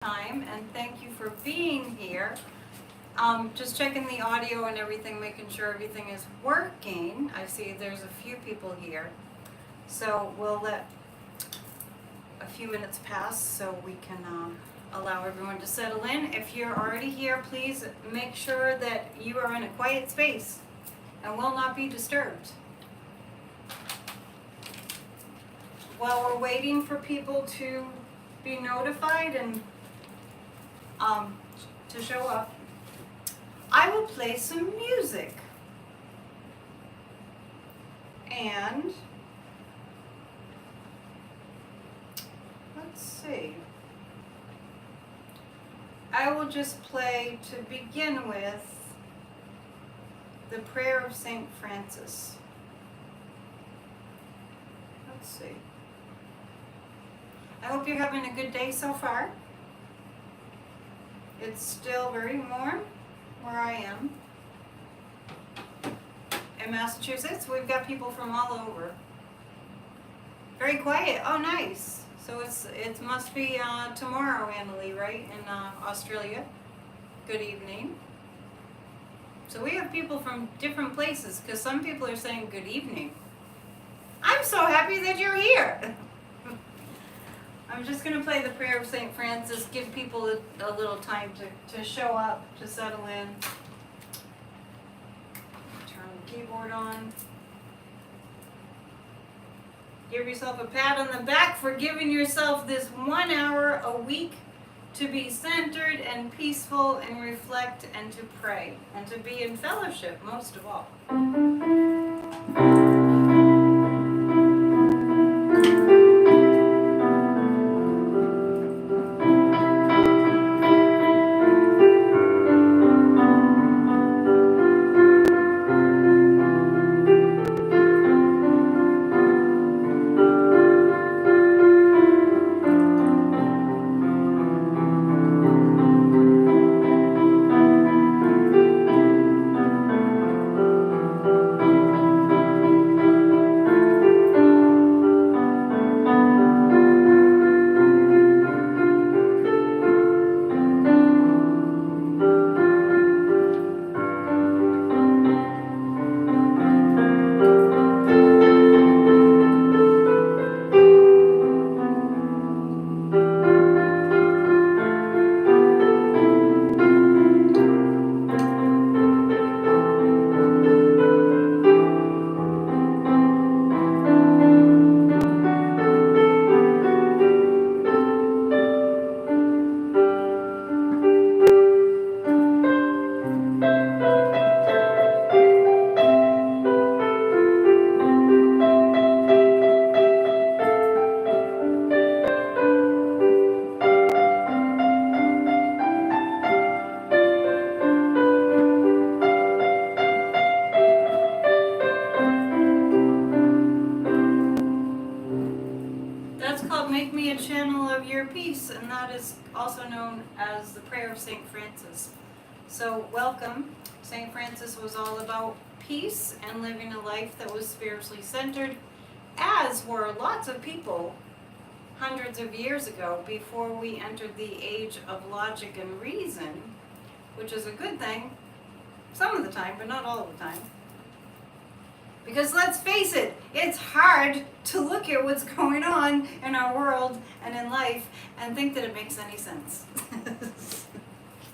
time, and thank you for being here. Just checking the audio and everything, making sure everything is working. I see there's a few people here, so we'll let a few minutes pass so we can allow everyone to settle in. If you're already here, please make sure that you are in a quiet space and will not be disturbed. While we're waiting for people to be notified and to show up, I will play some music. And let's see. I will just play, to begin with, the prayer of St. Francis. Let's see. I hope you're having a good day so far. It's still very warm where I am. In Massachusetts, we've got people from all over. Very quiet. Oh, nice. So it must be tomorrow, Annalie, right? In Australia. Good evening. So we have people from different places, because some people are saying good evening. I'm so happy that you're here. I'm just going to play the prayer of St. Francis, give people a little time to show up, to settle in. Turn the keyboard on. Give yourself a pat on the back for giving yourself this 1 hour a week to be centered and peaceful and reflect and to pray and to be in fellowship most of all. And that is also known as the prayer of St. Francis. So welcome. St. Francis was all about peace and living a life that was spiritually centered, as were lots of people hundreds of years ago, before we entered the age of logic and reason, which is a good thing some of the time, but not all the time. Because let's face it, it's hard to look at what's going on in our world and in life and think that it makes any sense.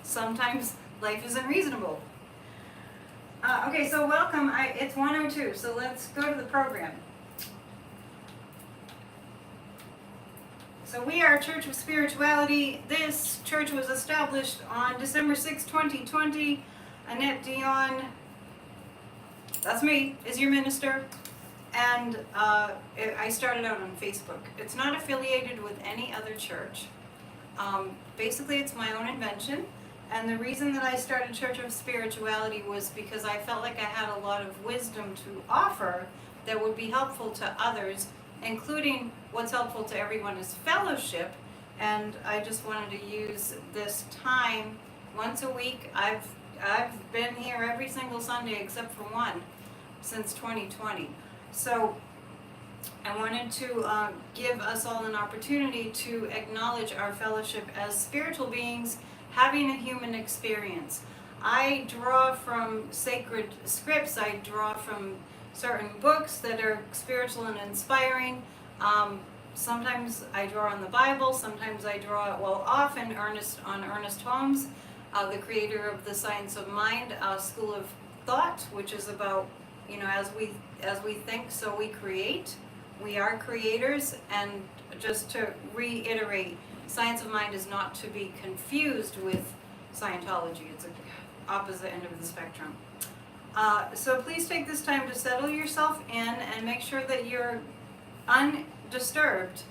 Sometimes life isn't reasonable. Okay, so welcome. It's 1:02, so let's go to the program. So we are a Church of Spirituality. This church was established on December 6, 2020. Annette Dion, that's me, is your minister, and I started out on Facebook. It's not affiliated with any other church. Basically, it's my own invention, and the reason that I started Church of Spirituality was because I felt like I had a lot of wisdom to offer that would be helpful to others, including what's helpful to everyone is fellowship, and I just wanted to use this time once a week. I've been here every single Sunday except for one since 2020. So I wanted to give us all an opportunity to acknowledge our fellowship as spiritual beings having a human experience. I draw from sacred scripts, I draw from certain books that are spiritual and inspiring. Sometimes I draw on the Bible, sometimes I draw, often Ernest Holmes, the creator of the Science of Mind, school of thought, which is about, as we think, so we create. We are creators, and just to reiterate, Science of Mind is not to be confused with Scientology. It's an opposite end of the spectrum. So please take this time to settle yourself in and make sure that you're undisturbed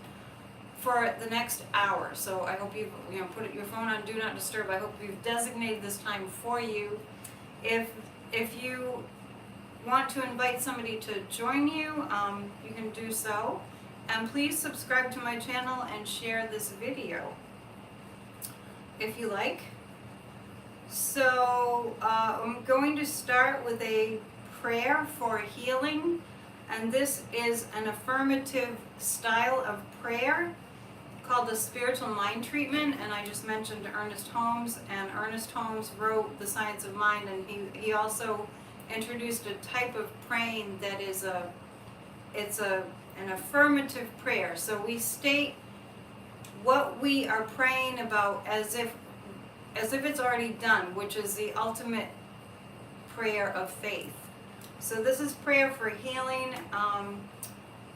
for the next hour. So I hope you've put your phone on Do Not Disturb. I hope you've designated this time for you. If you want to invite somebody to join you, you can do so. And please subscribe to my channel and share this video if you like. So I'm going to start with a prayer for healing, and this is an affirmative style of prayer called the spiritual mind treatment. And I just mentioned Ernest Holmes, and Ernest Holmes wrote The Science of Mind, and he also introduced a type of praying that is an affirmative prayer. So we state what we are praying about as if it's already done, which is the ultimate prayer of faith. So this is prayer for healing.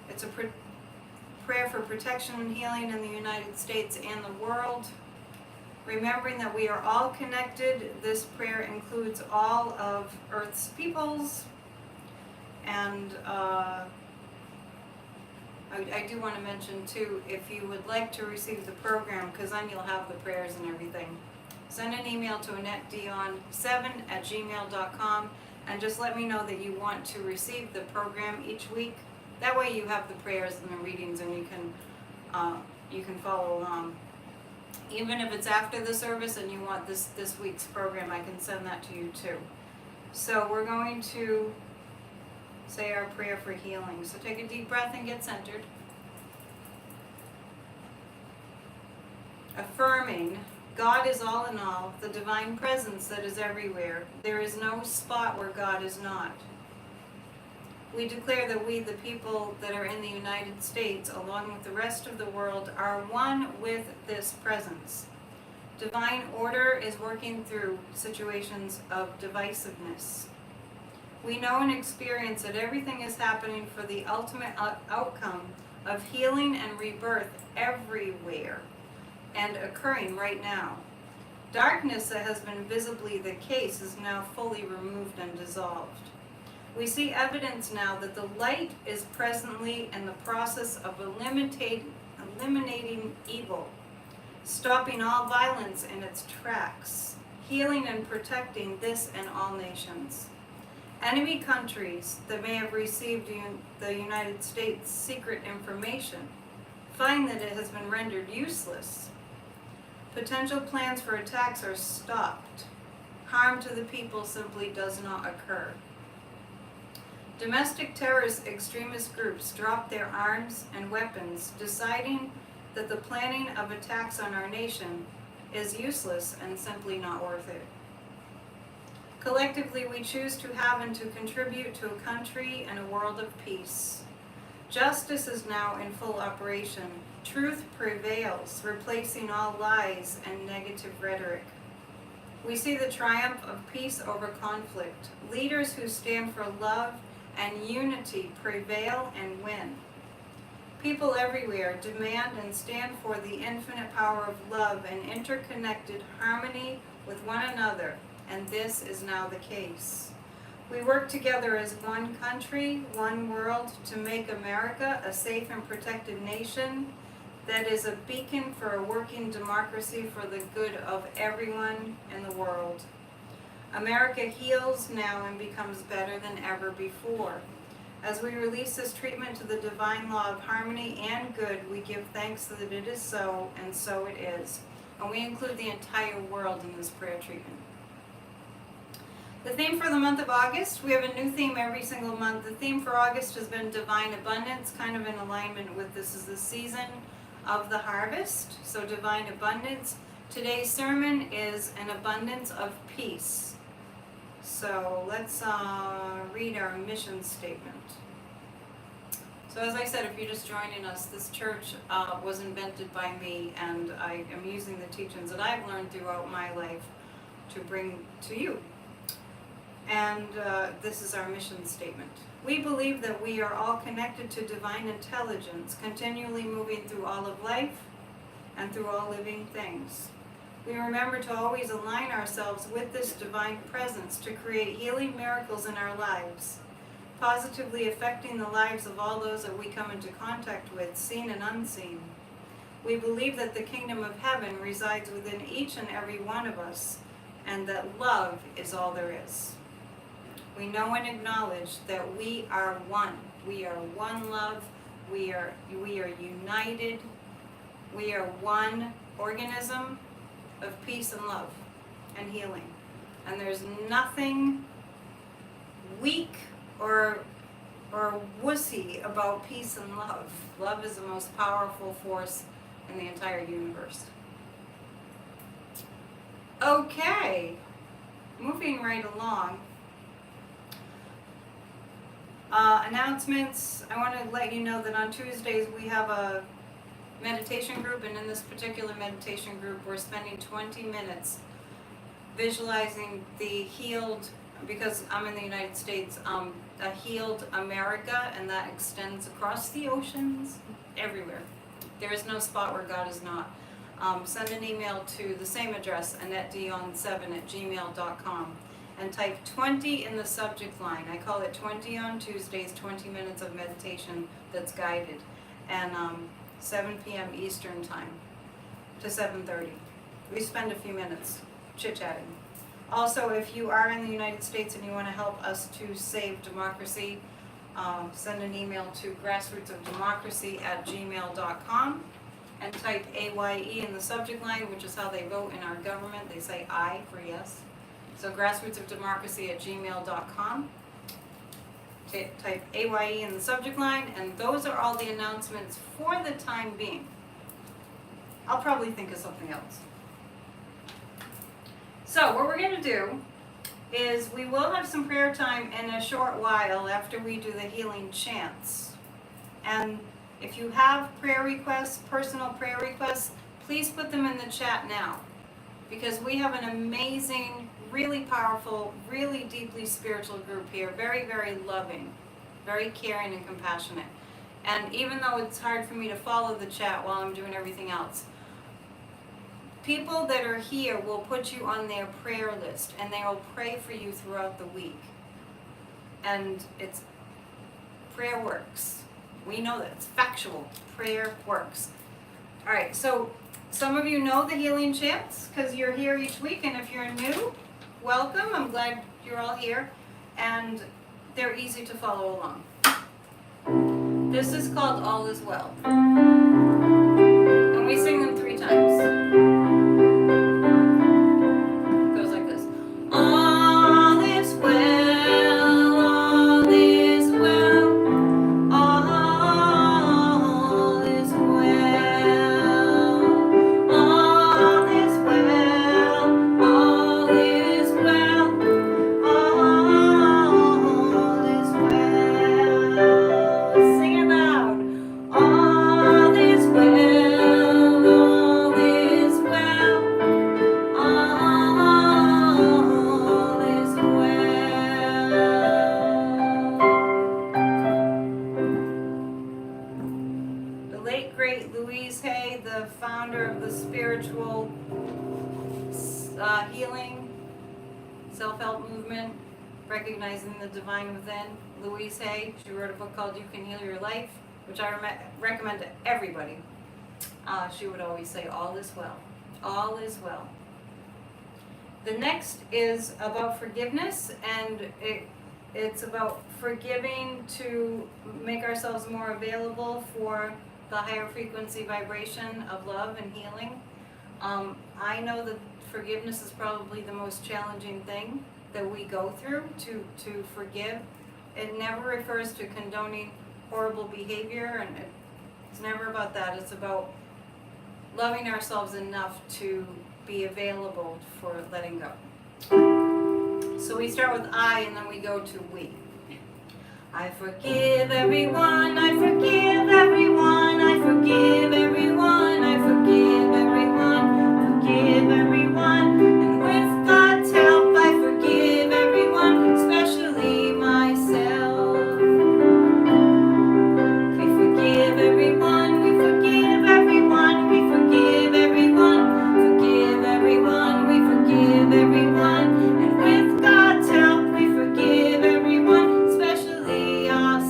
It's a prayer for protection and healing in the United States and the world. Remembering that we are all connected, this prayer includes all of Earth's peoples. And I do want to mention too, if you would like to receive the program, because then you'll have the prayers and everything, send an email to AnnetteDion7@gmail.com and just let me know that you want to receive the program each week. That way you have the prayers and the readings, and you can follow along. Even if it's after the service and you want this week's program, I can send that to you too. So we're going to say our prayer for healing. So take a deep breath and get centered. Affirming, God is all in all, the divine presence that is everywhere. There is no spot where God is not. We declare that we, the people that are in the United States, along with the rest of the world, are one with this presence. Divine order is working through situations of divisiveness. We know and experience that everything is happening for the ultimate outcome of healing and rebirth everywhere and occurring right now. Darkness that has been visibly the case is now fully removed and dissolved. We see evidence now that the light is presently in the process of eliminating evil, stopping all violence in its tracks, healing and protecting this and all nations. Enemy countries that may have received the United States secret information find that it has been rendered useless. Potential plans for attacks are stopped. Harm to the people simply does not occur. Domestic terrorist extremist groups drop their arms and weapons, deciding that the planning of attacks on our nation is useless and simply not worth it. Collectively, we choose to have and to contribute to a country and a world of peace. Justice is now in full operation. Truth prevails, replacing all lies and negative rhetoric. We see the triumph of peace over conflict. Leaders who stand for love and unity prevail and win. People everywhere demand and stand for the infinite power of love and interconnected harmony with one another, and this is now the case. We work together as one country, one world, to make America a safe and protected nation that is a beacon for a working democracy for the good of everyone in the world. America heals now and becomes better than ever before. As we release this treatment to the divine law of harmony and good, we give thanks that it is so, and so it is. And we include the entire world in this prayer treatment. The theme for the month of August, we have a new theme every single month. The theme for August has been divine abundance, kind of in alignment with this is the season of the harvest, so divine abundance. Today's sermon is an abundance of peace. So let's read our mission statement. So as I said, if you're just joining us, this church was invented by me, and I am using the teachings that I've learned throughout my life to bring to you. And this is our mission statement. We believe that we are all connected to divine intelligence, continually moving through all of life and through all living things. We remember to always align ourselves with this divine presence to create healing miracles in our lives, positively affecting the lives of all those that we come into contact with, seen and unseen. We believe that the kingdom of heaven resides within each and every one of us, and that love is all there is. We know and acknowledge that we are one. We are one love. We are united. We are one organism of peace and love and healing. And there's nothing weak or wussy about peace and love. Love is the most powerful force in the entire universe. Okay, moving right along. Announcements. I want to let you know that on Tuesdays we have a meditation group, and in this particular meditation group we're spending 20 minutes visualizing the healed, because I'm in the United States, a healed America, and that extends across the oceans, everywhere. There is no spot where God is not. Send an email to the same address, AnnetteDion7@gmail.com, and type 20 in the subject line. I call it 20 on Tuesdays, 20 minutes of meditation that's guided, and 7 p.m. Eastern time to 7:30. We spend a few minutes chit-chatting. Also, if you are in the United States and you want to help us to save democracy, send an email to grassrootsofdemocracy@gmail.com and type AYE in the subject line, which is how they vote in our government. They say I for yes. So grassrootsofdemocracy@gmail.com. Type AYE in the subject line, and those are all the announcements for the time being. I'll probably think of something else. So what we're going to do is we will have some prayer time in a short while after we do the healing chants. And if you have prayer requests, personal prayer requests, please put them in the chat now, because we have an amazing, really powerful, really deeply spiritual group here. Very, very loving, very caring and compassionate. And even though it's hard for me to follow the chat while I'm doing everything else, people that are here will put you on their prayer list, and they will pray for you throughout the week. And it's prayer works. We know that. It's factual. Prayer works. All right, so some of you know the healing chants because you're here each week, and if you're new, welcome. I'm glad you're all here, and they're easy to follow along. This is called All Is Well, and we sing them 3 times. It goes like this. All is well, all is well, all is well, all is well, all is well, all is well. Sing it loud. All is well, all is well, all is well. The late great Louise Hay, the founder of the spiritual healing self-help movement, recognizing the divine within, Louise Hay, she wrote a book called You Can Heal Your Life, which I recommend to everybody. She would always say, all is well. All is well. The next is about forgiveness, and it's about forgiving to make ourselves more available for the higher frequency vibration of love and healing. I know that forgiveness is probably the most challenging thing that we go through to forgive. It never refers to condoning horrible behavior, and it's never about that. It's about loving ourselves enough to be available for letting go. So we start with I, and then we go to we. I forgive everyone, I forgive everyone, I forgive everyone, I forgive everyone, forgive everyone, and with God's help I forgive everyone, especially myself. We forgive everyone, we forgive everyone, we forgive everyone, forgive everyone, we forgive everyone, and with God's help we forgive everyone, especially ourselves.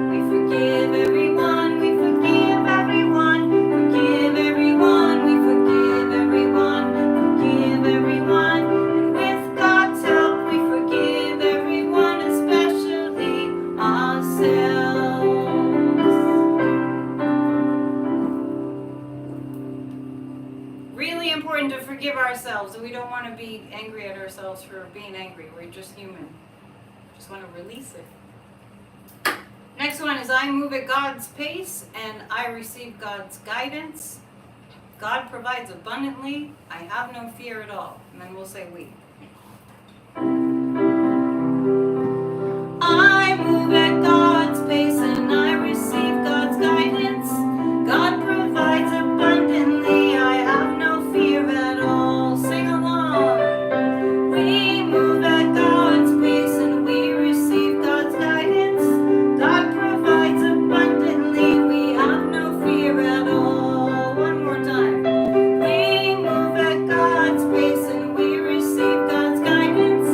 We forgive everyone, we forgive everyone, forgive everyone, we forgive everyone, forgive everyone, and with God's help we forgive everyone, especially ourselves. Really important to forgive ourselves. We don't want to be angry at ourselves for being angry. We're just human. Just want to release it. Next one is I move at God's pace and I receive God's guidance. God provides abundantly. I have no fear at all. And then we'll say we. I move at God's pace and I receive God's guidance. God provides abundantly. I have no fear at all. Sing along. We move at God's pace and we receive God's guidance. God provides abundantly. We have no fear at all. One more time. We move at God's pace and we receive God's guidance.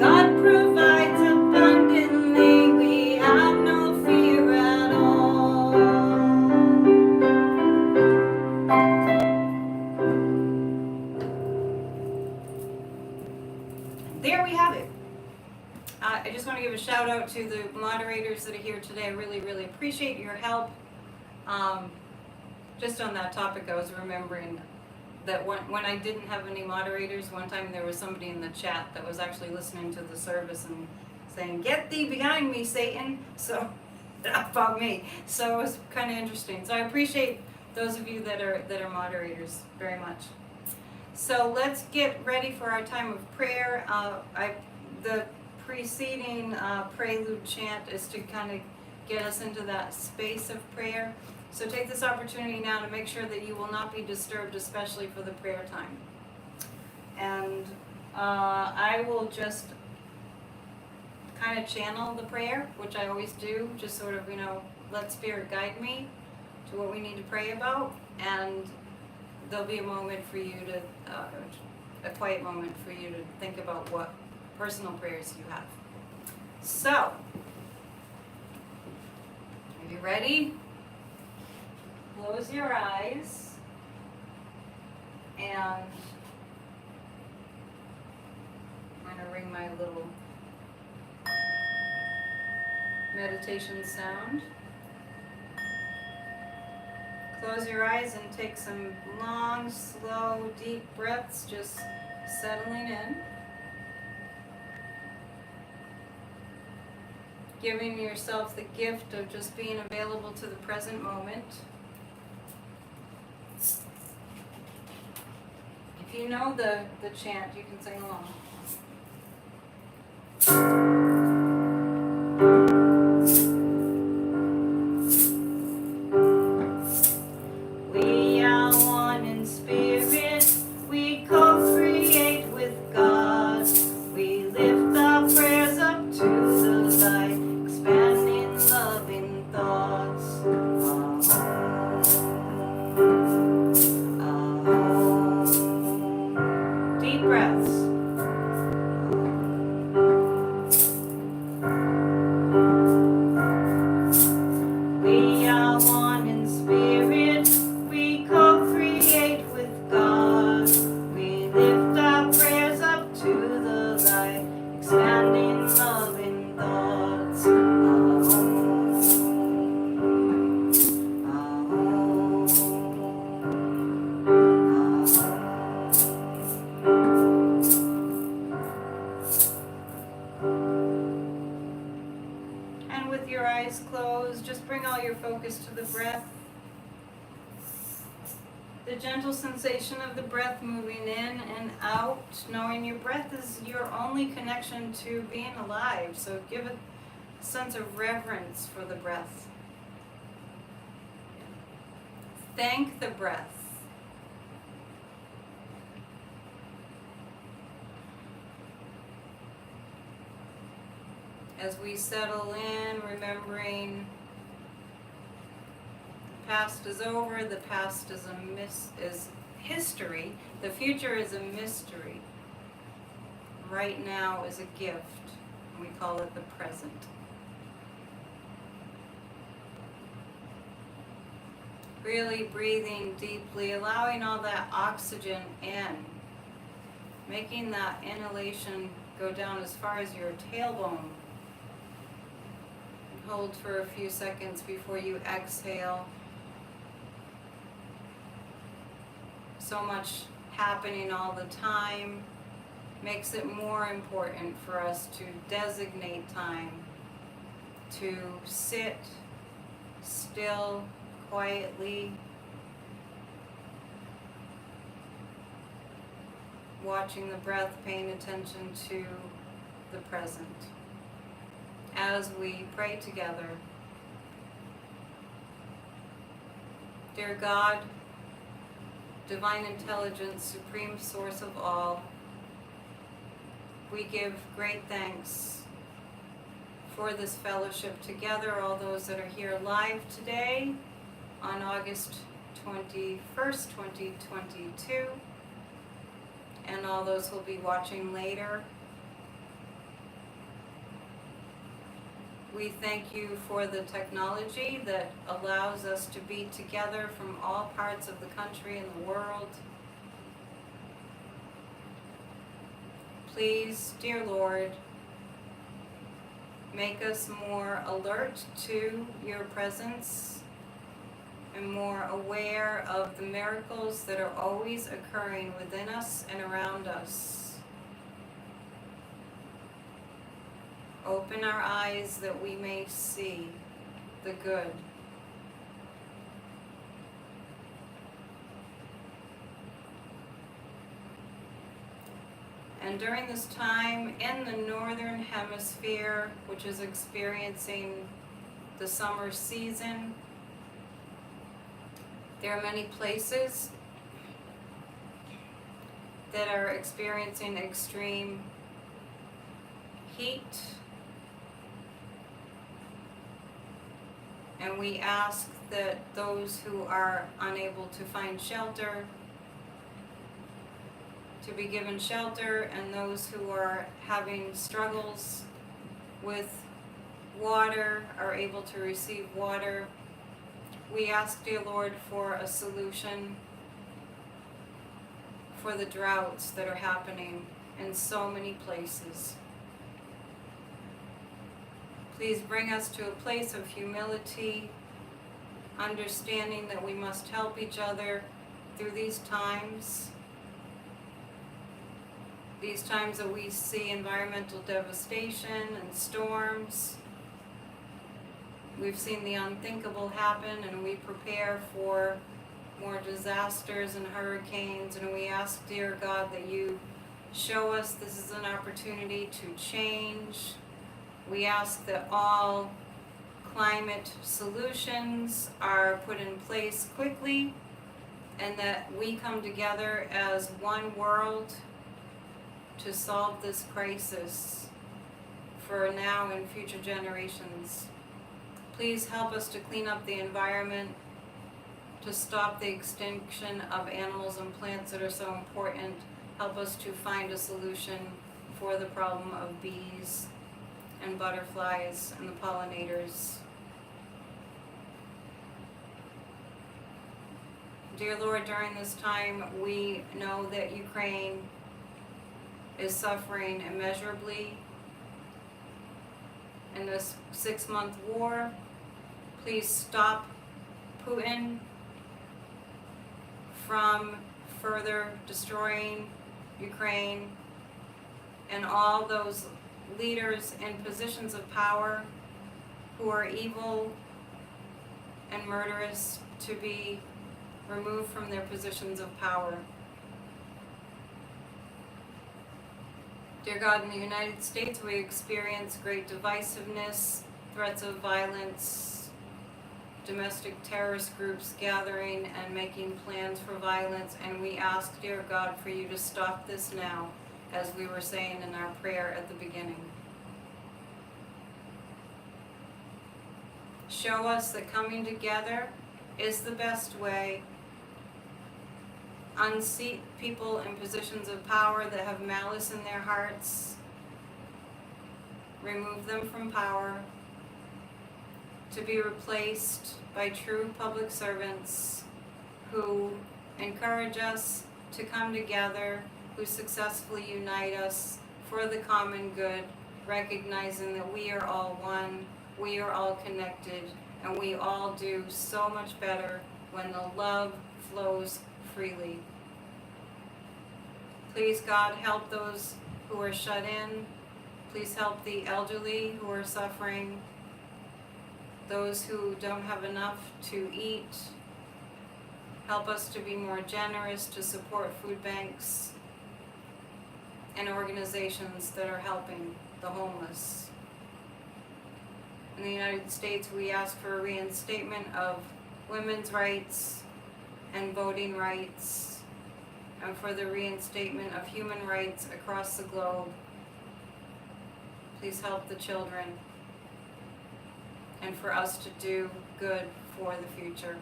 God provides abundantly. We have no fear at all. There we have it. I just want to give a shout out to the moderators that are here today. I really, really appreciate your help. Just on that topic, I was remembering that when I didn't have any moderators, one time there was somebody in the chat that was actually listening to the service and saying, "Get thee behind me, Satan." So that about me. So it was kind of interesting. So I appreciate those of you that are moderators very much. So let's get ready for our time of prayer. The preceding prelude chant is to kind of get us into that space of prayer. So take this opportunity now to make sure that you will not be disturbed, especially for the prayer time. And I will just kind of channel the prayer, which I always do, just sort of, let Spirit guide me to what we need to pray about. And there'll be a moment for you to, a quiet moment for you to think about what personal prayers you have. So, are you ready? Close your eyes and I'm going to ring my little meditation sound. Close your eyes and take some long, slow, deep breaths, just settling in. Giving yourself the gift of just being available to the present moment. If you know the chant, you can sing along. We are one in spirit, we co-create with God. We lift our prayers up to the light, expanding loving thoughts. Deep breaths. your focus to the breath. The gentle sensation of the breath moving in and out, knowing your breath is your only connection to being alive. So give a sense of reverence for the breath. Thank the breath. As we settle in, remembering the past is over, the past is is history, the future is a mystery. Right now is a gift, and we call it the present. Really breathing deeply, allowing all that oxygen in, making that inhalation go down as far as your tailbone. Hold for a few seconds before you exhale. So much happening all the time makes it more important for us to designate time to sit still, quietly, watching the breath, paying attention to the present. As we pray together, dear God, divine intelligence, supreme source of all, we give great thanks for this fellowship together, all those that are here live today on August 21st, 2022, and all those who will be watching later. We thank you for the technology that allows us to be together from all parts of the country and the world. Please, dear Lord, make us more alert to your presence and more aware of the miracles that are always occurring within us and around us. Open our eyes that we may see the good. And during this time in the northern hemisphere, which is experiencing the summer season, there are many places that are experiencing extreme heat. And we ask that those who are unable to find shelter to be given shelter, and those who are having struggles with water are able to receive water. We ask, dear Lord, for a solution for the droughts that are happening in so many places. Please bring us to a place of humility, understanding that we must help each other through these times that we see environmental devastation and storms. We've seen the unthinkable happen, and we prepare for more disasters and hurricanes, and we ask, dear God, that you show us this is an opportunity to change. We ask that all climate solutions are put in place quickly, and that we come together as one world to solve this crisis for now and future generations. Please help us to clean up the environment, to stop the extinction of animals and plants that are so important. Help us to find a solution for the problem of bees and butterflies and the pollinators. Dear Lord, during this time, we know that Ukraine is suffering immeasurably in this 6-month war. Please stop Putin from further destroying Ukraine, and all those leaders in positions of power who are evil and murderers to be removed from their positions of power. Dear God, in the United States, we experience great divisiveness, threats of violence, domestic terrorist groups gathering and making plans for violence, and we ask, dear God, for you to stop this now, as we were saying in our prayer at the beginning. Show us that coming together is the best way. Unseat people in positions of power that have malice in their hearts. Remove them from power, to be replaced by true public servants who encourage us to come together, who successfully unite us for the common good, recognizing that we are all one, we are all connected, and we all do so much better when the love flows freely. Please, God, help those who are shut in. Please help the elderly who are suffering, those who don't have enough to eat. Help us to be more generous, to support food banks and organizations that are helping the homeless. In the United States, we ask for a reinstatement of women's rights and voting rights, and for the reinstatement of human rights across the globe. Please help the children, and for us to do good for the future.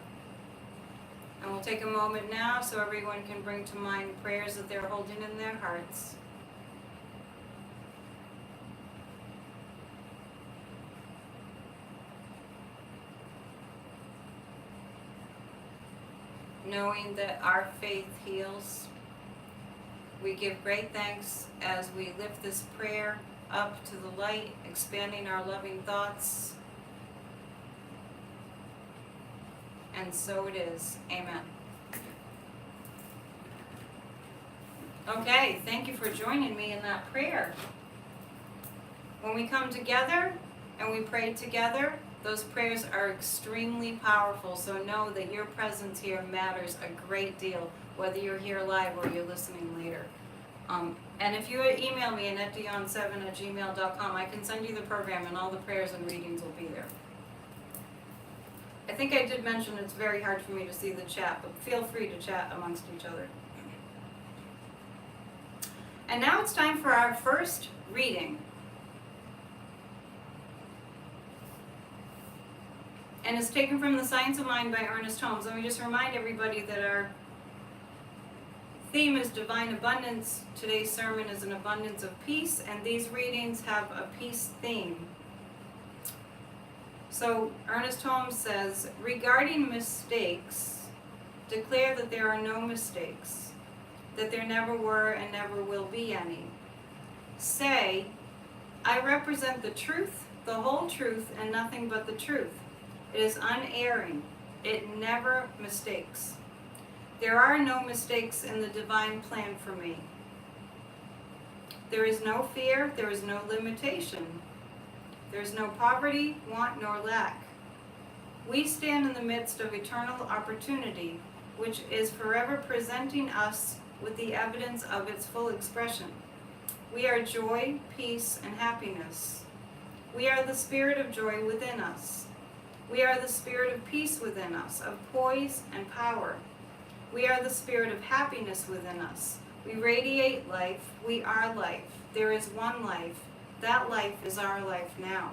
And we'll take a moment now so everyone can bring to mind prayers that they're holding in their hearts. Knowing that our faith heals, we give great thanks as we lift this prayer up to the light, expanding our loving thoughts. And so it is. Amen. Okay, thank you for joining me in that prayer. When we come together and we pray together, those prayers are extremely powerful, so know that your presence here matters a great deal, whether you're here live or you're listening later. And if you email me at netdion7@gmail.com, I can send you the program and all the prayers and readings will be there. I think I did mention it's very hard for me to see the chat, but feel free to chat amongst each other. And now it's time for our first reading. And it's taken from The Science of Mind by Ernest Holmes. Let me just remind everybody that our theme is divine abundance. Today's sermon is an abundance of peace, and these readings have a peace theme. So Ernest Holmes says, regarding mistakes, declare that there are no mistakes, that there never were and never will be any. Say, I represent the truth, the whole truth, and nothing but the truth. It is unerring. It never mistakes. There are no mistakes in the divine plan for me. There is no fear. There is no limitation. There is no poverty, want, nor lack. We stand in the midst of eternal opportunity, which is forever presenting us with the evidence of its full expression. We are joy, peace, and happiness. We are the spirit of joy within us. We are the spirit of peace within us, of poise and power. We are the spirit of happiness within us. We radiate life. We are life. There is one life. That life is our life now.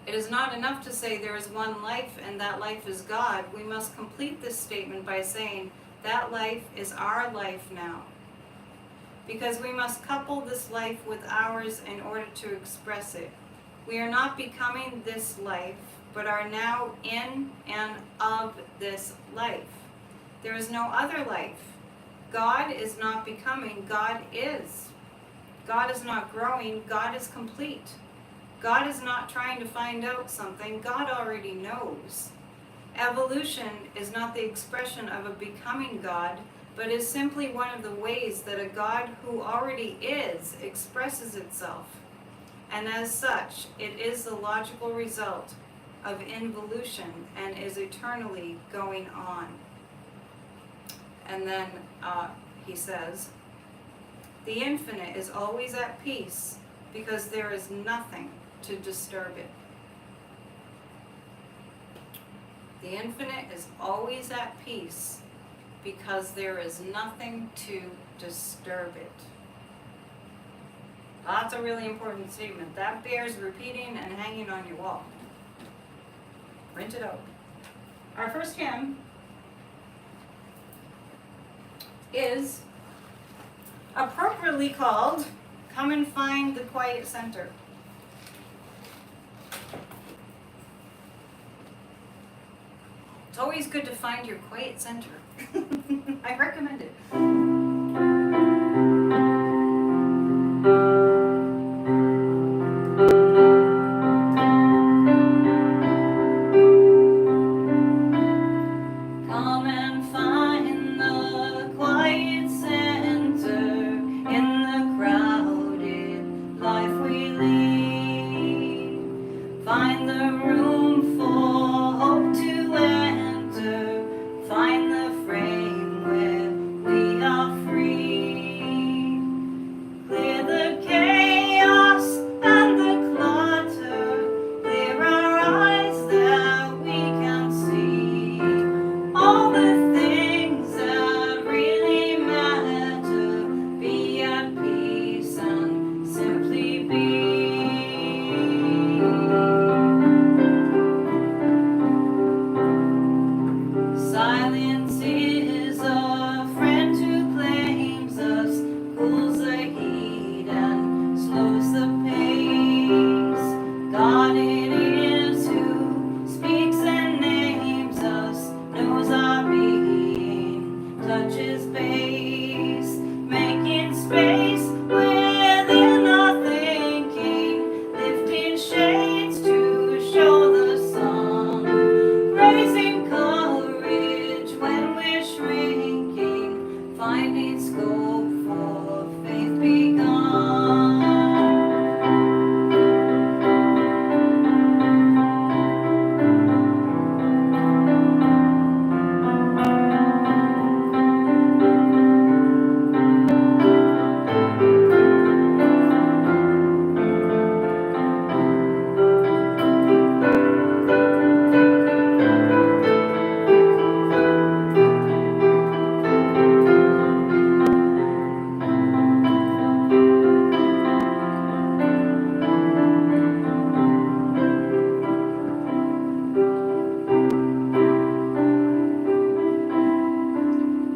It is not enough to say there is one life and that life is God. We must complete this statement by saying that life is our life now. Because we must couple this life with ours in order to express it. We are not becoming this life, but are now in and of this life. There is no other life. God is not becoming, God is. God is not growing, God is complete. God is not trying to find out something, God already knows. Evolution is not the expression of a becoming God, but is simply one of the ways that a God who already is expresses itself. And as such, it is the logical result of involution and is eternally going on. And then he says, the infinite is always at peace because there is nothing to disturb it. The infinite is always at peace because there is nothing to disturb it. That's a really important statement. That bears repeating and hanging on your wall. Print it out. Our first hymn is appropriately called Come and Find the Quiet Center. It's always good to find your quiet center. I recommend it. Come and find the quiet center in the crowded life we lead. Find the room for hope to enter. Find the frame where we are free. Clear the chaos and the clutter. Clear our eyes that we can see all the things that really matter. Be at peace and simply be. Silence is a friend who claims us, cools the heat and slows the pace. God it is who speaks and names us, knows our being, touches base, making space within our thinking, lifting shades to show the sun, raising courage when we're shrinking, finding scope for faith begun.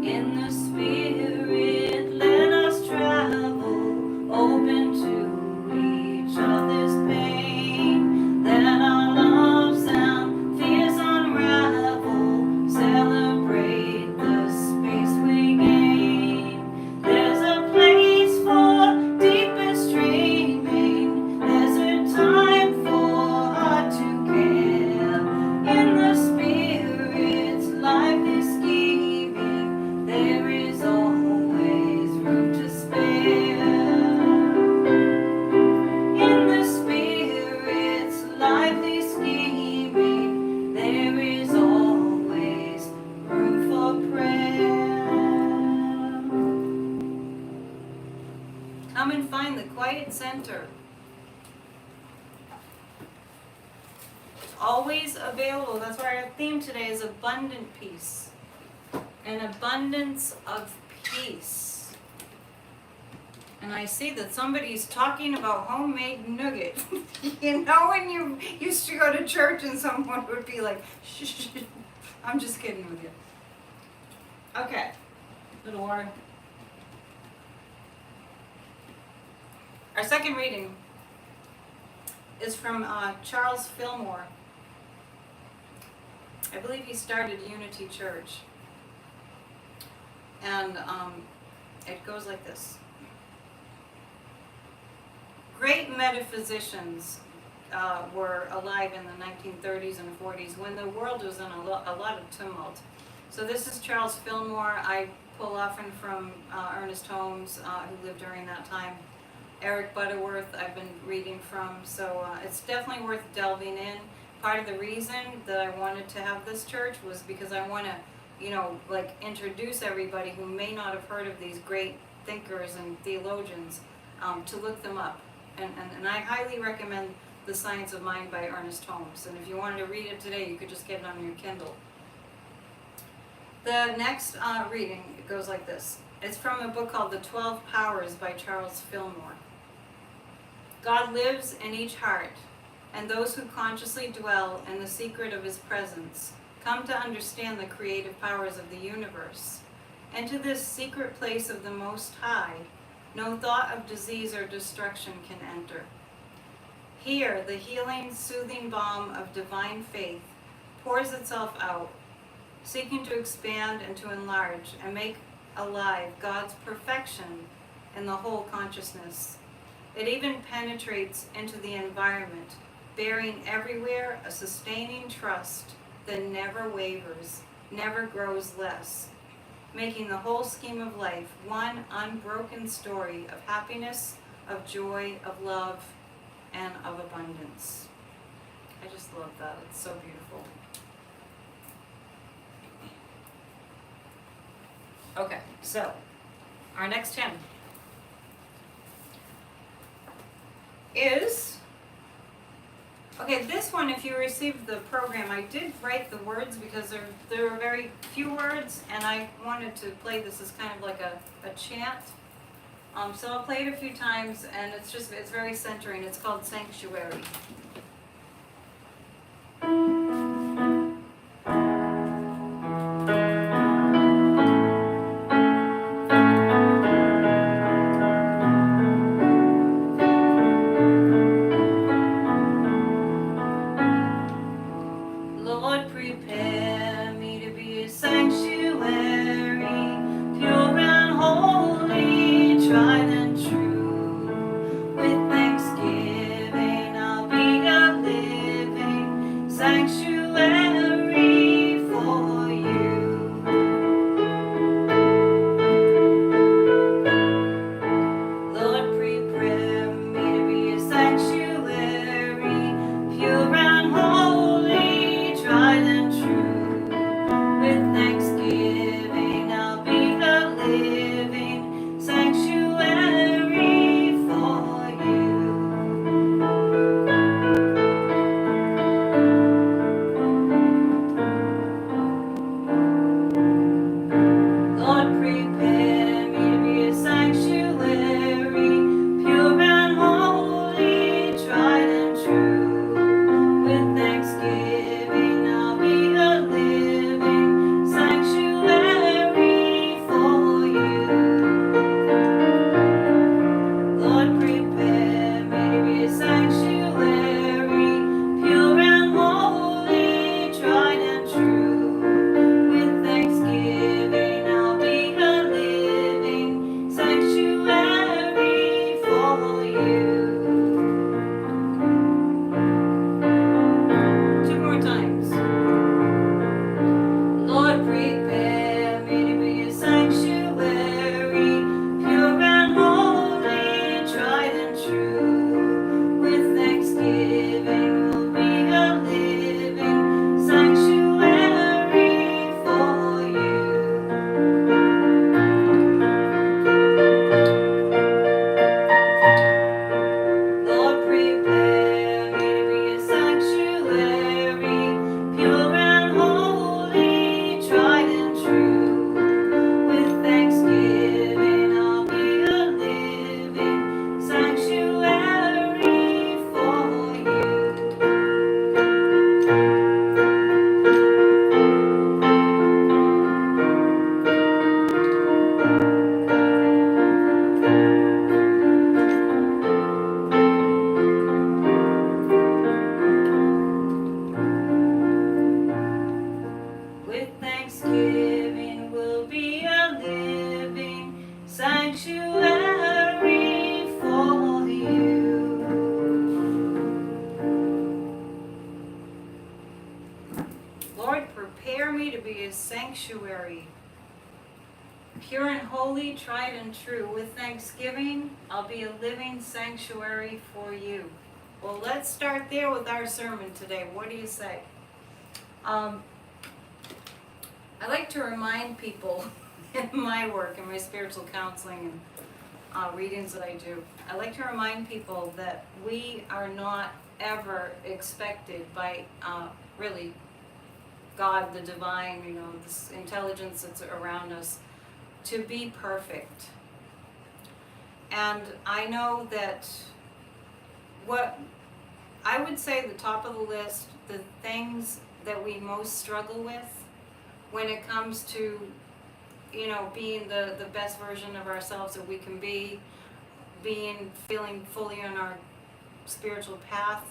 In the spirit, let us travel, open to each other's pain. Let our loves and fears unravel, celebrate the space we gain. There's a place for deepest dreaming, there's a time for heart to care. In the spirit's lively scheming, there is always room to spare. In the spirit's lively scheming, there is always room for prayer. Come and find the quiet center. It's always available. That's why our theme today is abundant peace. An abundance of peace. And I see that somebody's talking about homemade nougat. You know when you used to go to church and someone would be like, shh, shh, shh. I'm just kidding with you. Okay, little water. Our second reading is from Charles Fillmore. I believe he started Unity Church. And it goes like this. Great metaphysicians were alive in the 1930s and 40s when the world was in a lot of tumult. So this is Charles Fillmore. I pull often from Ernest Holmes, who lived during that time. Eric Butterworth I've been reading from, so it's definitely worth delving in. part of the reason that I wanted to have this church was because I want to, like introduce everybody who may not have heard of these great thinkers and theologians to look them up. And I highly recommend The Science of Mind by Ernest Holmes. And if you wanted to read it today, you could just get it on your Kindle. The next reading, it goes like this. It's from a book called The 12 Powers by Charles Fillmore. God lives in each heart, and those who consciously dwell in the secret of his presence come to understand the creative powers of the universe. Into this secret place of the Most High, no thought of disease or destruction can enter. Here, the healing, soothing balm of divine faith pours itself out, seeking to expand and to enlarge and make alive God's perfection in the whole consciousness. It even penetrates into the environment, bearing everywhere a sustaining trust that never wavers, never grows less, making the whole scheme of life one unbroken story of happiness, of joy, of love, and of abundance. I just love that. It's so beautiful. Okay, so our next hymn is, okay, this one, if you received the program, I did write the words because there are very few words, and I wanted to play this as kind of like a chant. So I'll play it a few times, and it's very centering. It's called Sanctuary. Lord, prepare me to be a sanctuary, pure and holy, tried and true. With thanksgiving, I'll be a living sanctuary for you. Lord, prepare me to be a sanctuary, pure and holy, tried and true. With thanksgiving, I'll be a living sanctuary for you. Lord, prepare me to be a sanctuary, pure and holy, tried and true. With thanksgiving, I'll be a living sanctuary for you. Lord, prepare me to be a sanctuary, pure and holy, tried and true. With thanksgiving, I'll be a living sanctuary for you. Two more times. Lord, prepare me to be a sanctuary, pure and holy, tried and true. With thanksgiving, will be a living sanctuary for you. Lord, prepare me to be a sanctuary, pure and holy, tried and true. With thanksgiving, I'll be a living sanctuary for you. With thanksgiving, we'll be a living sanctuary for you. Lord, prepare me to be a sanctuary, pure and holy, tried and true. With thanksgiving, I'll be a living sanctuary for you. Well, let's start there with our sermon today. What do you say? I like to remind people in my work, in my spiritual counseling and readings that I do, I like to remind people that we are not ever expected by really God, the divine, this intelligence that's around us, to be perfect. And I know that what I would say the top of the list, the things that we most struggle with when it comes to, being the best version of ourselves that we can be, feeling fully on our spiritual path,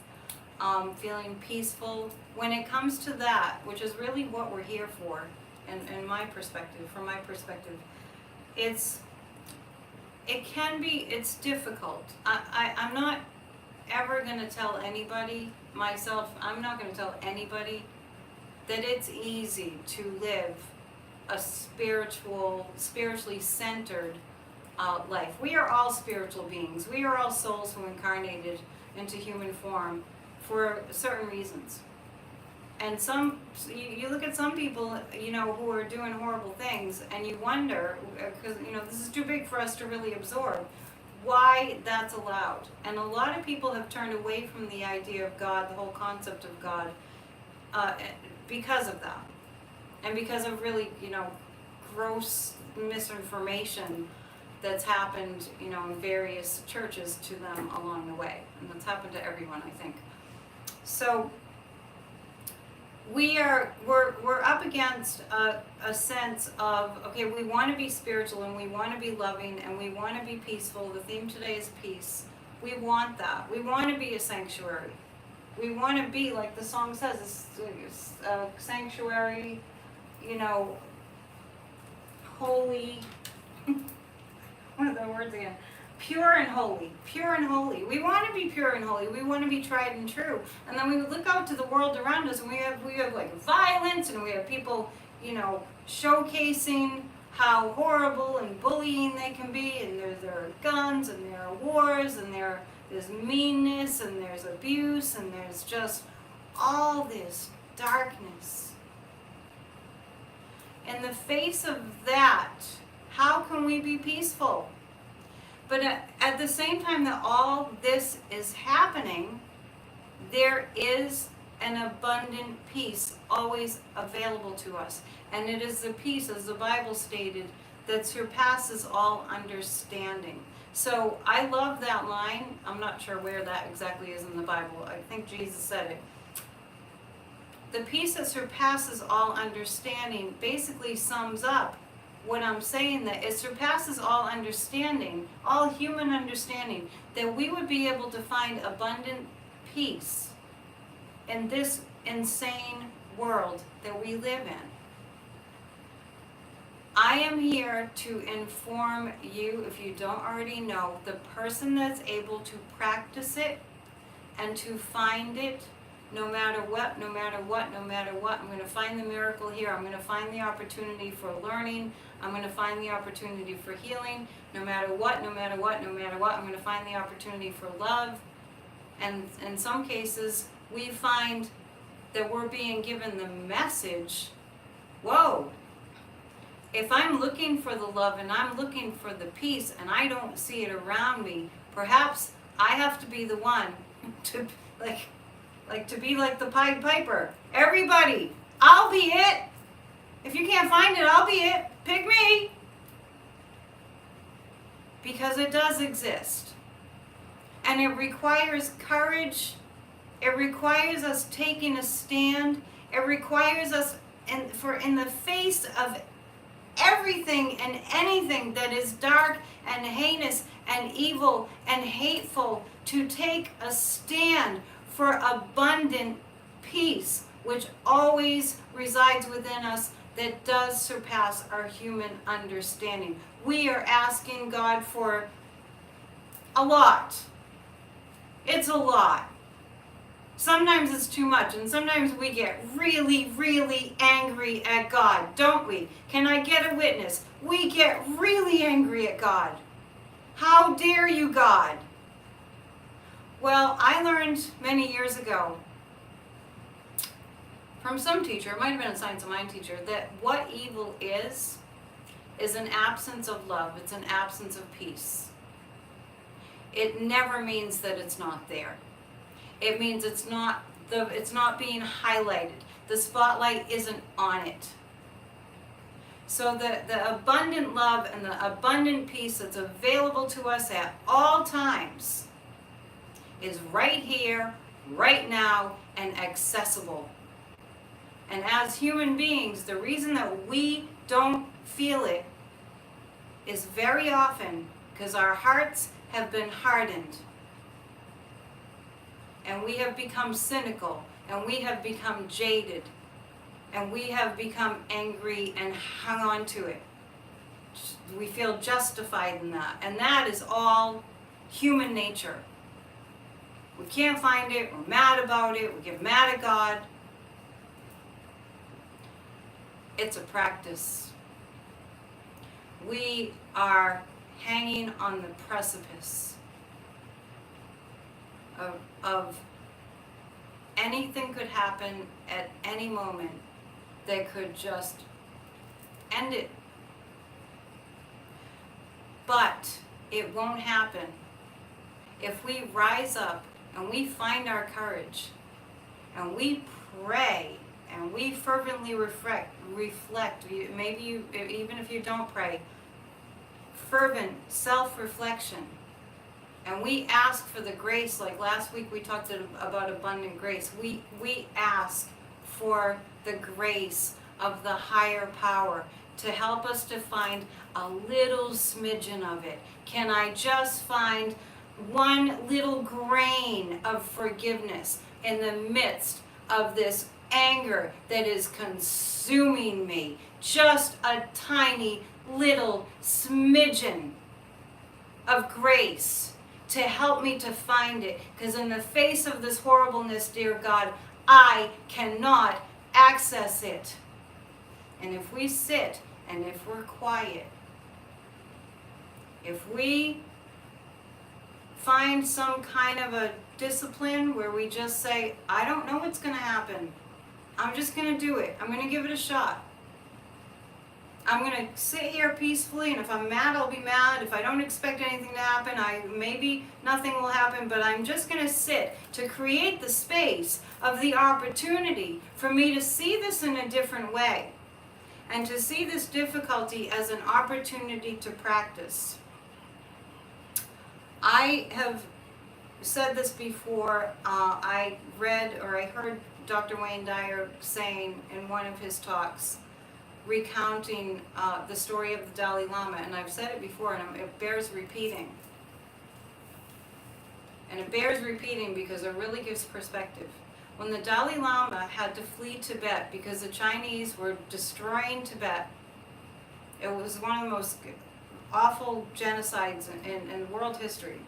feeling peaceful. When it comes to that, which is really what we're here for, in my perspective, from my perspective, it's difficult. I'm not ever going to tell anybody, I'm not going to tell anybody that it's easy to live a spiritually centered life. We are all spiritual beings. We are all souls who incarnated into human form for certain reasons. And you look at some people, who are doing horrible things, and you wonder, because, this is too big for us to really absorb, why that's allowed. And a lot of people have turned away from the idea of God, the whole concept of God, because of that. And because of really, gross misinformation that's happened, in various churches to them along the way. And that's happened to everyone, I think. So we're up against a sense of, okay, we want to be spiritual and we want to be loving and we want to be peaceful. The theme today is peace. We want that. We want to be a sanctuary. We want to be, like the song says, a sanctuary, holy. What are the words again? Pure and holy. Pure and holy. We want to be pure and holy. We want to be tried and true. And then we look out to the world around us, and we have like violence, and we have people, showcasing how horrible and bullying they can be, and there are guns, and there are wars, and there's meanness, and there's abuse, and there's just all this darkness. In the face of that, how can we be peaceful? But at the same time that all this is happening, there is an abundant peace always available to us. And it is the peace, as the Bible stated, that surpasses all understanding. So I love that line. I'm not sure where that exactly is in the Bible. I think Jesus said it. The peace that surpasses all understanding basically sums up what I'm saying, that it surpasses all understanding, all human understanding, that we would be able to find abundant peace in this insane world that we live in. I am here to inform you, if you don't already know, the person that's able to practice it and to find it no matter what, no matter what, no matter what. I'm going to find the miracle here. I'm going to find the opportunity for learning. I'm going to find the opportunity for healing. No matter what, no matter what, no matter what, I'm going to find the opportunity for love. And in some cases, we find that we're being given the message, whoa, if I'm looking for the love and I'm looking for the peace and I don't see it around me, perhaps I have to be the one to to be like the Pied Piper. Everybody, I'll be it. If you can't find it, I'll be it. Pick me. Because it does exist. And it requires courage. It requires us taking a stand. It requires us, in the face of everything and anything that is dark and heinous and evil and hateful, to take a stand for abundant peace, which always resides within us, that does surpass our human understanding. We are asking God for a lot. It's a lot. Sometimes it's too much, and sometimes we get really, really angry at God, don't we? Can I get a witness? We get really angry at God. How dare you, God? Well, I learned many years ago from some teacher, it might have been a Science of Mind teacher, that what evil is an absence of love. It's an absence of peace. It never means that it's not there. It means it's not being highlighted. The spotlight isn't on it. So the abundant love and the abundant peace that's available to us at all times is right here, right now, and accessible. And as human beings, the reason that we don't feel it is very often because our hearts have been hardened. And we have become cynical, and we have become jaded, and we have become angry and hung on to it. We feel justified in that. And that is all human nature. We can't find it, we're mad about it, we get mad at God. It's a practice. We are hanging on the precipice of anything could happen at any moment that could just end it. But it won't happen if we rise up and we find our courage and we pray and we fervently reflect. Maybe you, even if you don't pray, fervent self-reflection. And we ask for the grace, like last week we talked about abundant grace. We ask for the grace of the higher power to help us to find a little smidgen of it. Can I just find one little grain of forgiveness in the midst of this anger that is consuming me? Just a tiny little smidgen of grace to help me to find it. Because in the face of this horribleness, dear God, I cannot access it. And if we sit and if we're quiet, if we find some kind of a discipline where we just say, I don't know what's going to happen. I'm just going to do it. I'm going to give it a shot. I'm going to sit here peacefully, and if I'm mad, I'll be mad. If I don't expect anything to happen, maybe nothing will happen, but I'm just going to sit to create the space of the opportunity for me to see this in a different way and to see this difficulty as an opportunity to practice. I have said this before. I read or I heard Dr. Wayne Dyer saying in one of his talks, recounting the story of the Dalai Lama, and I've said it before, and it bears repeating. And it bears repeating because it really gives perspective. When the Dalai Lama had to flee Tibet because the Chinese were destroying Tibet, it was one of the most awful genocides in world history.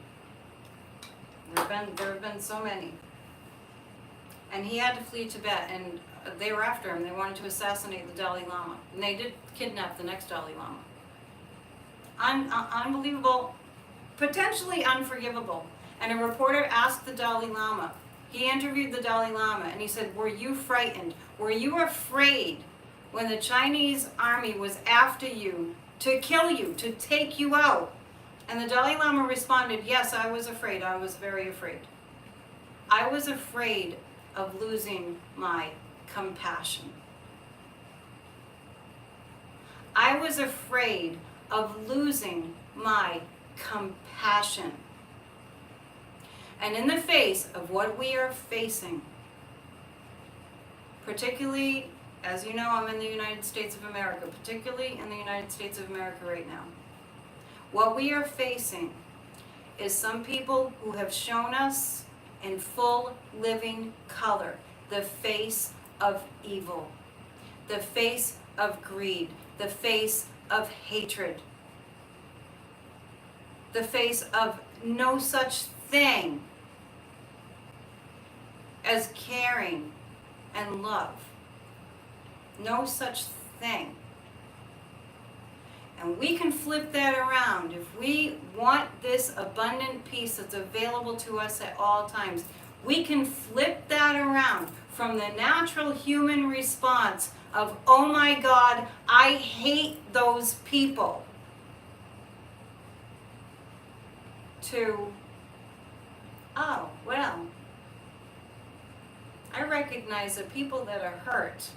There have been so many. And he had to flee Tibet, and they were after him. They wanted to assassinate the Dalai Lama. And they did kidnap the next Dalai Lama. Unbelievable, potentially unforgivable. And a reporter asked the Dalai Lama, he interviewed the Dalai Lama, and he said, were you frightened? Were you afraid when the Chinese army was after you to kill you, to take you out? And the Dalai Lama responded, yes, I was afraid. I was very afraid. I was afraid of losing my compassion. I was afraid of losing my compassion. And in the face of what we are facing, particularly, as you know, I'm in the United States of America, particularly in the United States of America right now, what we are facing is some people who have shown us in full living color the face of evil, the face of greed, the face of hatred, the face of no such thing as caring and love. No such thing. And we can flip that around. If we want this abundant peace that's available to us at all times, we can flip that around from the natural human response of, oh my God, I hate those people, to, oh, well, I recognize that people that are hurt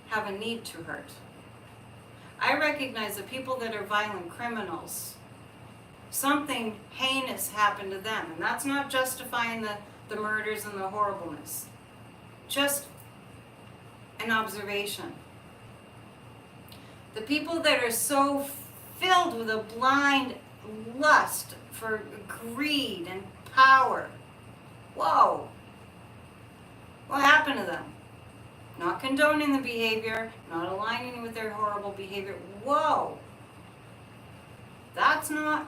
have a need to hurt. I recognize that people that are violent criminals, something heinous happened to them. And that's not justifying the murders and the horribleness. Just an observation. The people that are so filled with a blind lust for greed and power, whoa, what happened to them? Not condoning the behavior, not aligning with their horrible behavior. Whoa, that's not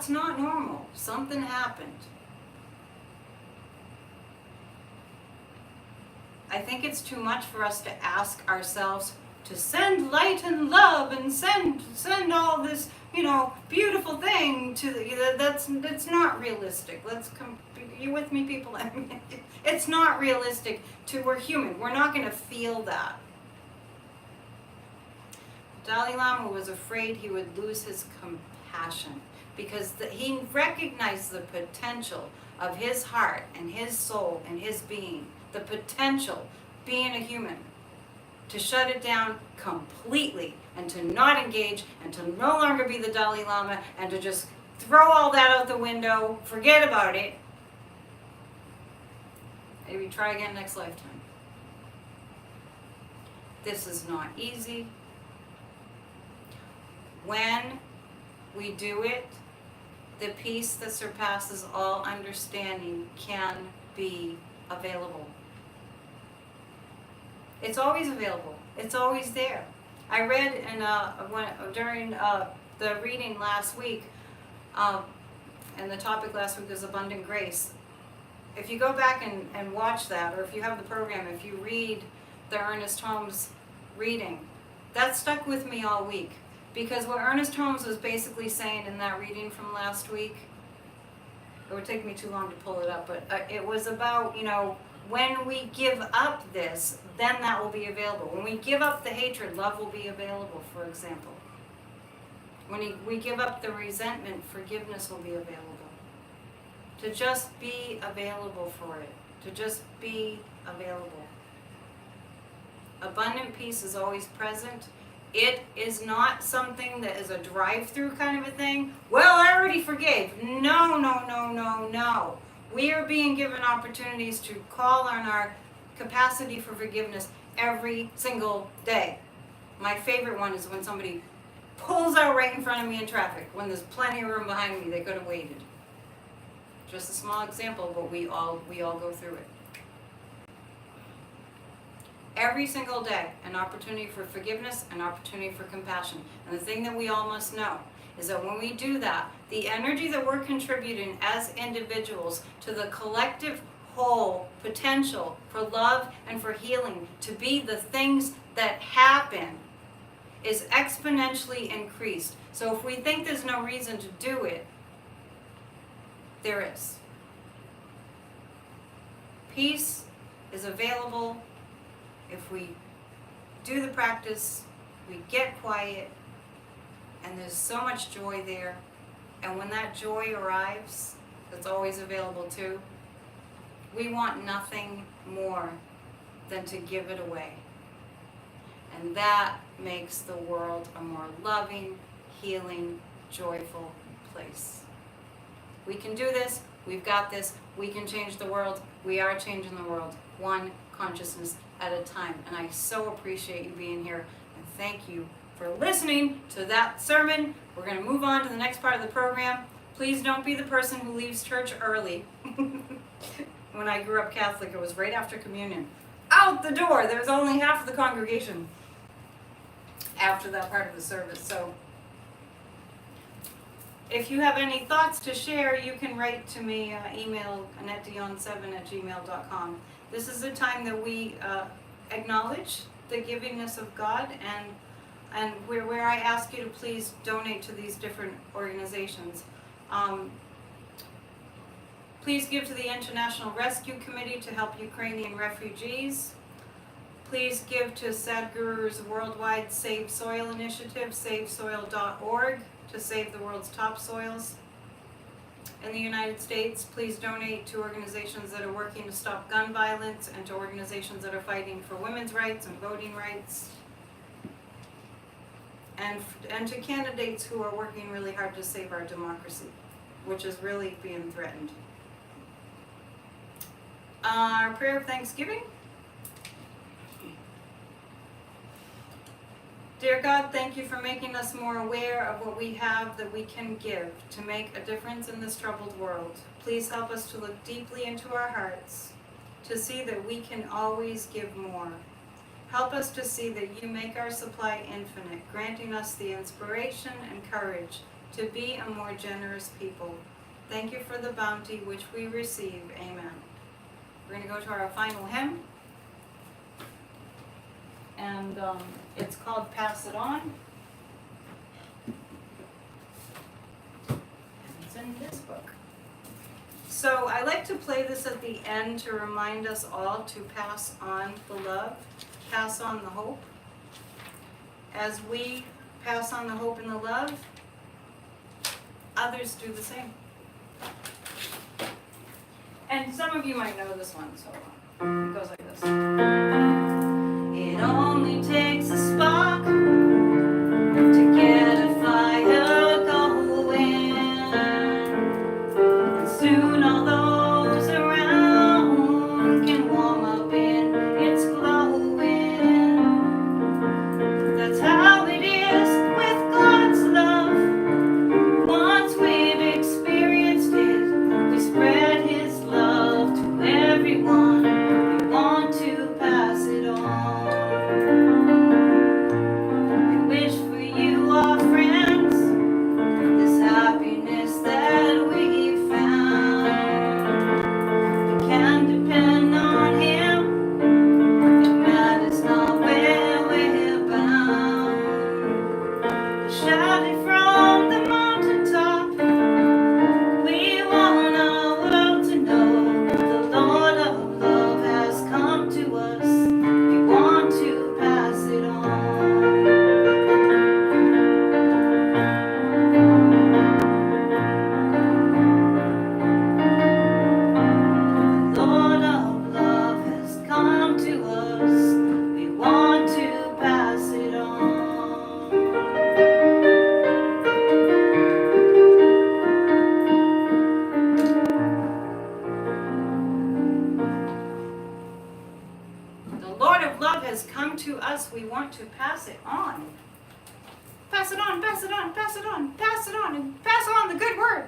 normal. Something happened. I think it's too much for us to ask ourselves to send light and love and send all this, beautiful thing to that's not realistic. You with me, people? I mean, it's not realistic. We're human. We're not going to feel that. Dalai Lama was afraid he would lose his compassion because he recognized the potential of his heart and his soul and his being, the potential, being a human, to shut it down completely and to not engage and to no longer be the Dalai Lama and to just throw all that out the window, forget about it. Maybe try again next lifetime. This is not easy. When we do it, the peace that surpasses all understanding can be available. It's always available. It's always there. I read during the reading last week, and the topic last week was abundant grace. If you go back and watch that, or if you have the program, if you read the Ernest Holmes reading, that stuck with me all week. Because what Ernest Holmes was basically saying in that reading from last week, it would take me too long to pull it up, but it was about, when we give up this, then that will be available. When we give up the hatred, love will be available, for example. When we give up the resentment, forgiveness will be available. To just be available for it. To just be available. Abundant peace is always present. It is not something that is a drive-through kind of a thing. Well, I already forgave. No. We are being given opportunities to call on our capacity for forgiveness every single day. My favorite one is when somebody pulls out right in front of me in traffic, when there's plenty of room behind me. They could have waited. Just a small example, but we all go through it. Every single day, an opportunity for forgiveness, an opportunity for compassion. And the thing that we all must know is that when we do that, the energy that we're contributing as individuals to the collective whole potential for love and for healing to be the things that happen is exponentially increased. So if we think there's no reason to do it, there is. Peace is available if we do the practice, we get quiet, and there's so much joy there. And when that joy arrives, that's always available too, we want nothing more than to give it away. And that makes the world a more loving, healing, joyful place. We can do this. We've got this. We can change the world. We are changing the world, one consciousness at a time. And I so appreciate you being here. And thank you for listening to that sermon. We're going to move on to the next part of the program. Please don't be the person who leaves church early. When I grew up Catholic, it was right after communion. Out the door. There was only half of the congregation after that part of the service. So if you have any thoughts to share, you can write to me, email AnnetteDion7@gmail.com. This is a time that we acknowledge the givingness of God, and and where I ask you to please donate to these different organizations. Please give to the International Rescue Committee to help Ukrainian refugees. Please give to Sadhguru's worldwide Save Soil initiative, savesoil.org, to save the world's topsoils. In the United States, please donate to organizations that are working to stop gun violence and to organizations that are fighting for women's rights and voting rights. And to candidates who are working really hard to save our democracy, which is really being threatened. Our prayer of thanksgiving. Dear God, thank you for making us more aware of what we have that we can give to make a difference in this troubled world. Please help us to look deeply into our hearts, to see that we can always give more. Help us to see that you make our supply infinite, granting us the inspiration and courage to be a more generous people. Thank you for the bounty which we receive. Amen. We're going to go to our final hymn, and it's called Pass It On. And it's in this book. So I like to play this at the end to remind us all to pass on the love, pass on the hope. As we pass on the hope and the love, others do the same. And some of you might know this one, so it goes like this. It only takes a spark to get a fire going, and soon all those around can warm up in its glowing. That's how it is with God's love. Once we've experienced it, we spread His love to everyone. We want to pass it on. We wish for you, our friends, this happiness that we found. We can depend on Him. It matters not where we're bound. We'll shout it from the mountaintop. We want our world to know the Lord of love has come to us. We want to pass it on. The Lord of love has come to us. We want to pass it on. The Lord of love has come to us. We want to pass it on. Pass it on, pass it on, pass it on, pass it on, and pass on the good word.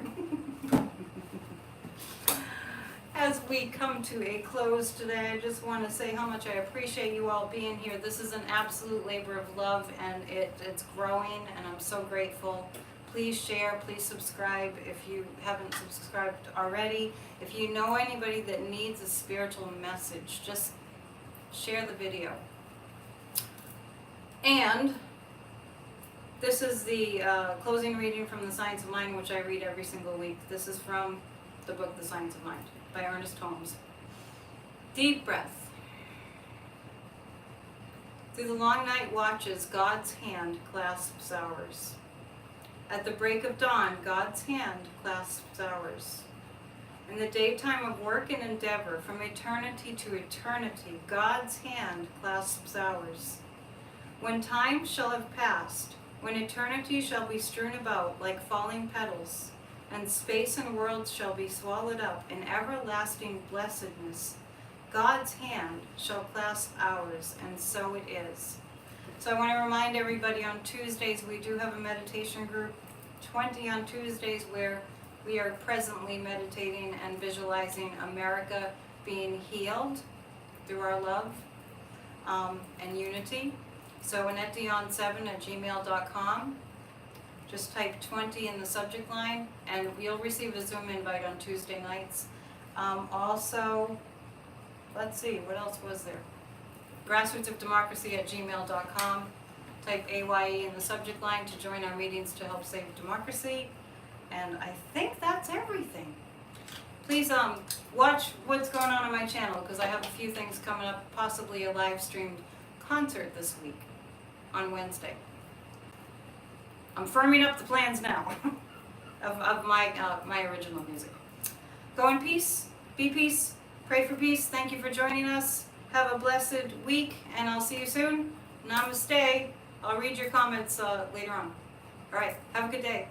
As we come to a close today, I just want to say how much I appreciate you all being here. This is an absolute labor of love, and it's growing, and I'm so grateful. Please share, please subscribe if you haven't subscribed already. If you know anybody that needs a spiritual message, just share the video. And this is the closing reading from The Science of Mind, which I read every single week. This is from the book The Science of Mind by Ernest Holmes. Deep breath. Through the long night watches, God's hand clasps ours. At the break of dawn, God's hand clasps ours. In the daytime of work and endeavor, from eternity to eternity, God's hand clasps ours. When time shall have passed, when eternity shall be strewn about like falling petals, and space and worlds shall be swallowed up in everlasting blessedness, God's hand shall clasp ours, and so it is. So I want to remind everybody, on Tuesdays we do have a meditation group, 20 on Tuesdays, where we are presently meditating and visualizing America being healed through our love and unity. So AnnetteDion7@gmail.com. Just type 20 in the subject line, and you'll receive a Zoom invite on Tuesday nights. Also, let's see, what else was there? Grassrootsofdemocracy@gmail.com. type AYE in the subject line to join our meetings to help save democracy. And I think that's everything. Please watch what's going on my channel, because I have a few things coming up, possibly a live streamed concert this week on Wednesday. I'm firming up the plans now of my original music. Go in peace, be peace, pray for peace. Thank you for joining us. Have a blessed week, and I'll see you soon. Namaste. I'll read your comments later on. All right, have a good day.